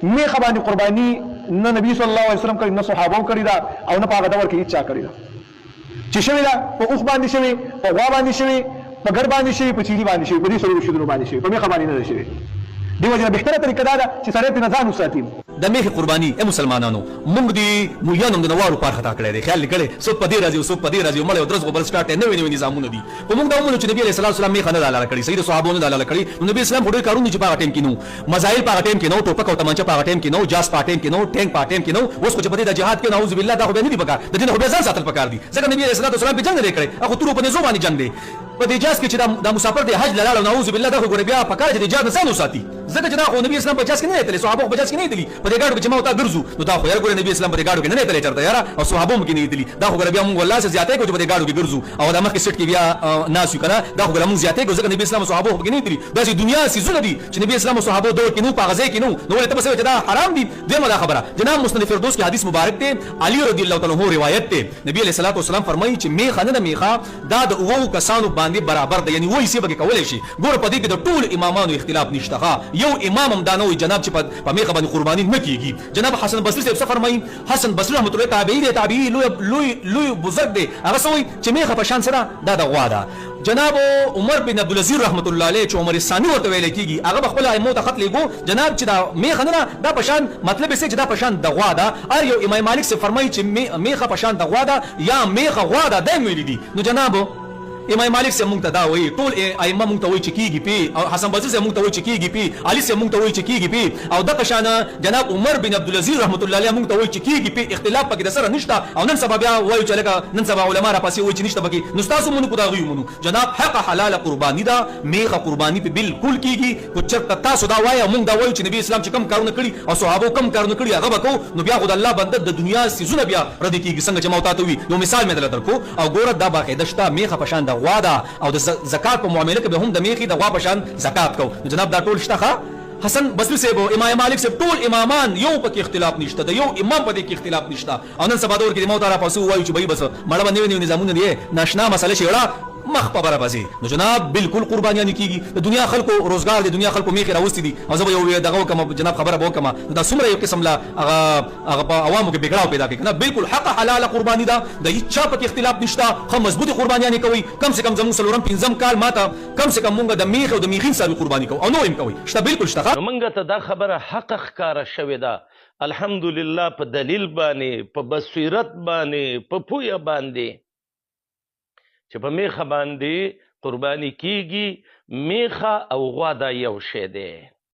میخه باندې قرباني نه نبی صلی الله علیه وسلم کړی نه صحابه کړی دا او نه په هغه دور کې هیڅ چا کړی دا چې شوی دا په اوښ باندې شوی په غوا باندې شوی په ګر باندې شوی په چیري باندې شوی په دې څلورو شیانو باندې شوی په میخه باندې نه شوی دیو جنا بهتره طریقه دا ده چې سړی پرې نه ځان وساتي د میخې قرباني ای مسلمانانو موږ دي مولیانو د نوارو پار خطا کړی دی خیال کړی څوک په دې راځي او څوک په دې راځي او مړی او درس غوبل سټارټ نوي نوي نظامونه دي په موږ دا ومنو چې نبي علیه الصلاه والسلام میخه نه ده حلاله کړې صحیح صحابو نه ده حلاله کړې نو نبي اسلام ډېر کارونه چې په هغه ټایم کې نو مزایل په هغه ټایم کې نو ټوپک او تمانچه په هغه ټایم کې نو جاس په هغه ټایم کې نو ټینک په هغه ټایم کې نو اوس خو چې په دې د جهاد کې نعوذ بالله دا خو به نه دي پکار د دې نه خو به ځان ساتل پکار دي ځکه نبي علیه الصلاه والسلام په جنگ نه کړی هغه تورو په نزو باندې جنگ دی په دې جاس کې چې دا مسافر دی حج لاله نعوذ بالله دا خو ګور بیا پکار چې د جهاد نه سانو ساتي ځکه چې دا خو نبی اسلام په جاس کې نه تللی صحابه په جاس کې نه تللی په دې ګاډو کې چې ما وتا ګرځو نو دا خو یې ګور نبی اسلام په دې ګاډو کې نه تللی چرته یاره او صحابه هم کې نه تللی دا خو ګور بیا موږ الله سره زیاتې کو چې په دې ګاډو کې ګرځو او دا مخکې سټ کې بیا ناس یو کنه دا خو ګور موږ زیاتې کو ځکه نبی اسلام او صحابه په کې نه تللی دا چې دنیا سيزونه دي چې نبی اسلام او صحابه دور کې نو په غزه کې نو ولې ته بس چې دا حرام دي دغه دا خبره جناب مسند فردوس کې حدیث مبارک ته علی رضی الله تعالی عنہ روایت ته نبی علیہ الصلوۃ والسلام فرمایي چې میخه نه میخه دا د اوو کسانو باندې برابر ده یعنی وایي سی به کولای شي ګور په دې کې د ټول امامانو اختلاف نشته یو امام هم دا نو جناب چې په میخه باندې قرباني نه کیږي جناب حسن بصری صاحب فرمایي حسن بصری رحمۃ اللہ تابعی لوی بزرگ دی هغه سوی چې میخه په شان سره دا د غوا ده جناب عمر بن عبدالعزیز رحمت الله علیه چې عمر ثانی ورته ویل کیږي هغه خپل ائمه ته خط لیکو جناب چې دا میخه نه دا پشان مطلب یې چې دا پشان د غوا ده ار یو امام مالک سے فرمایي چې میخه پشان د غوا ده یا میخه غوا ده د ویل دي نو جناب امام مالک سے مونږ ته دا وایي ټول ائمه مونږ ته وایي چې کیږي پی او حسن بصری سے مونږ ته وایي چې کیږي پی علي سے مونږ ته وایي چې کیږي پی او د قشان جناب عمر بن عبدالعزیز رحمت الله علیه مونږ ته وایي چې کیږي پی اختلاف پکې د سره نشته او نن سبا بیا وایي چې لکه نن سبا علما را پاسې وایي چې نشته پکې نو تاسو مونږ کو دا غوي مونږ جناب حق حلال قربانی دا میخه قربانی په بالکل کیږي کو چرته تاسو دا وایي مونږ دا وایي چې نبی اسلام چې کم کارونه کړی او صحابه کم کارونه کړی هغه وکاو نو بیا خدای الله بنده د دنیا سيزونه بیا ردی کیږي څنګه چې موتات وي یو مثال مې درکو او ګوره دا باقاعده شته میخه پشان د غوا ده او د زکات په معاملې کې به هم د میخي د غوا پشان زکات کو جناب دا ټول شته حسن بصری صاحب امام مالک صاحب ټول امامان یو پکې اختلاف نشته د یو امام په دې کې اختلاف نشته او نن سبا دور کې موت را پاسو وایي چې به بس مړه باندې نوې نظامونه دي ناشنا مسله شیړه مخ په برابرځي نو جناب بالکل قربانیان کیږي د دنیا خلکو روزګار د دنیا خلکو میخي راوستي دي او زه یو دغه کوم جناب خبره به وکم دا څومره یو قسم لا هغه په عوامو کې بګړاو پیدا کوي کنه بالکل حق حلال قربانی دا د هیڅ چا په اختلاف نشته خو مضبوطی قربانیان کوي کم سے کم زمو سلورم پنځم کال ماته کم سے کم مونږ د میخ او د میخین سره قربانی کوو او نو هم کوي شته بالکل شته مونږ ته دا خبره حق ښکارا شوې ده الحمدلله په دلیل باندې په بصیرت باندې په پوهه باندې چې په میخه باندې قربانی کیږي میخه او غوا دا یو شی دی